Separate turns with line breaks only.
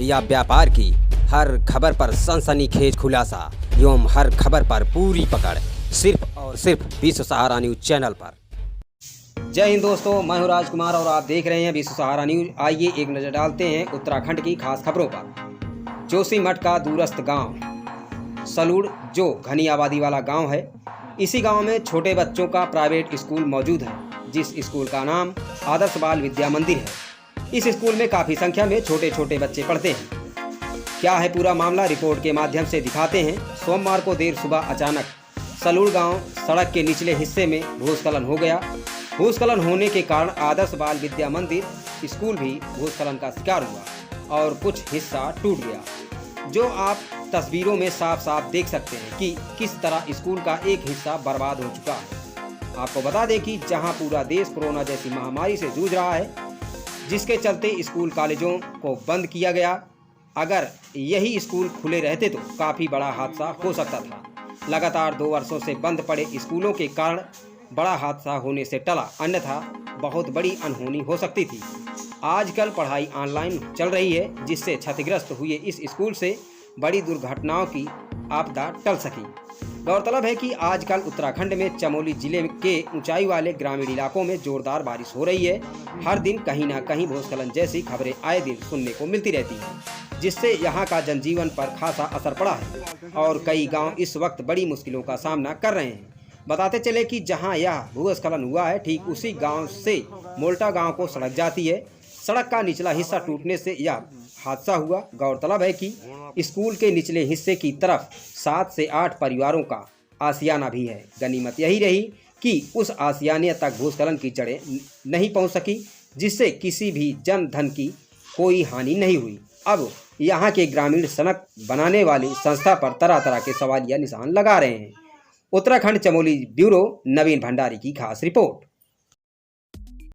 या व्यापार की हर खबर पर सनसनीखेज खुलासा एवं हर खबर पर पूरी पकड़ सिर्फ और सिर्फ विश्व सहारा न्यूज चैनल पर। जय हिंद दोस्तों, मैं हूं राजकुमार और आप देख रहे हैं विश्व सहारा न्यूज। आइए एक नज़र डालते हैं उत्तराखंड की खास खबरों पर। जोशीमठ का दूरस्थ गांव सलूड़ जो घनी आबादी वाला गांव है, इसी गांव में छोटे बच्चों का प्राइवेट स्कूल मौजूद है, जिस स्कूल का नाम आदर्श बाल विद्या मंदिर है। इस स्कूल में काफ़ी संख्या में छोटे छोटे बच्चे पढ़ते हैं। क्या है पूरा मामला, रिपोर्ट के माध्यम से दिखाते हैं। सोमवार को देर सुबह अचानक सलूड़ गांव सड़क के निचले हिस्से में भूस्खलन हो गया। भूस्खलन होने के कारण आदर्श बाल विद्या मंदिर स्कूल भी भूस्खलन का शिकार हुआ और कुछ हिस्सा टूट गया, जो आप तस्वीरों में साफ साफ देख सकते हैं कि किस तरह स्कूल का एक हिस्सा बर्बाद हो चुका है। आपको बता दें कि जहां पूरा देश कोरोना जैसी महामारी से जूझ रहा है, जिसके चलते स्कूल कॉलेजों को बंद किया गया, अगर यही स्कूल खुले रहते तो काफ़ी बड़ा हादसा हो सकता था। लगातार 2 वर्षों से बंद पड़े स्कूलों के कारण बड़ा हादसा होने से टला, अन्यथा बहुत बड़ी अनहोनी हो सकती थी। आजकल पढ़ाई ऑनलाइन चल रही है, जिससे क्षतिग्रस्त हुए इस स्कूल से बड़ी दुर्घटनाओं की आपदा टल सकी। गौरतलब है कि आजकल उत्तराखंड में चमोली जिले के ऊंचाई वाले ग्रामीण इलाकों में जोरदार बारिश हो रही है। हर दिन कहीं ना कहीं भूस्खलन जैसी खबरें आए दिन सुनने को मिलती रहती हैं, जिससे यहाँ का जनजीवन पर खासा असर पड़ा है और कई गांव इस वक्त बड़ी मुश्किलों का सामना कर रहे हैं। बताते चले कि जहाँ यह भूस्खलन हुआ है, ठीक उसी गाँव से मोल्टा गाँव को सड़क जाती है। सड़क का निचला हिस्सा टूटने से यह हादसा हुआ। गौरतलब है कि स्कूल के निचले हिस्से की तरफ 7 से 8 परिवारों का आशियाना भी है। गनीमत यही रही कि उस आशियाने तक भूस्खलन की जड़ें नहीं पहुंच सकी, जिससे किसी भी जन धन की कोई हानि नहीं हुई। अब यहाँ के ग्रामीण सड़क बनाने वाली संस्था पर तरह तरह के सवालिया निशान लगा रहे हैं। उत्तराखंड चमोली ब्यूरो नवीन भंडारी की खास रिपोर्ट।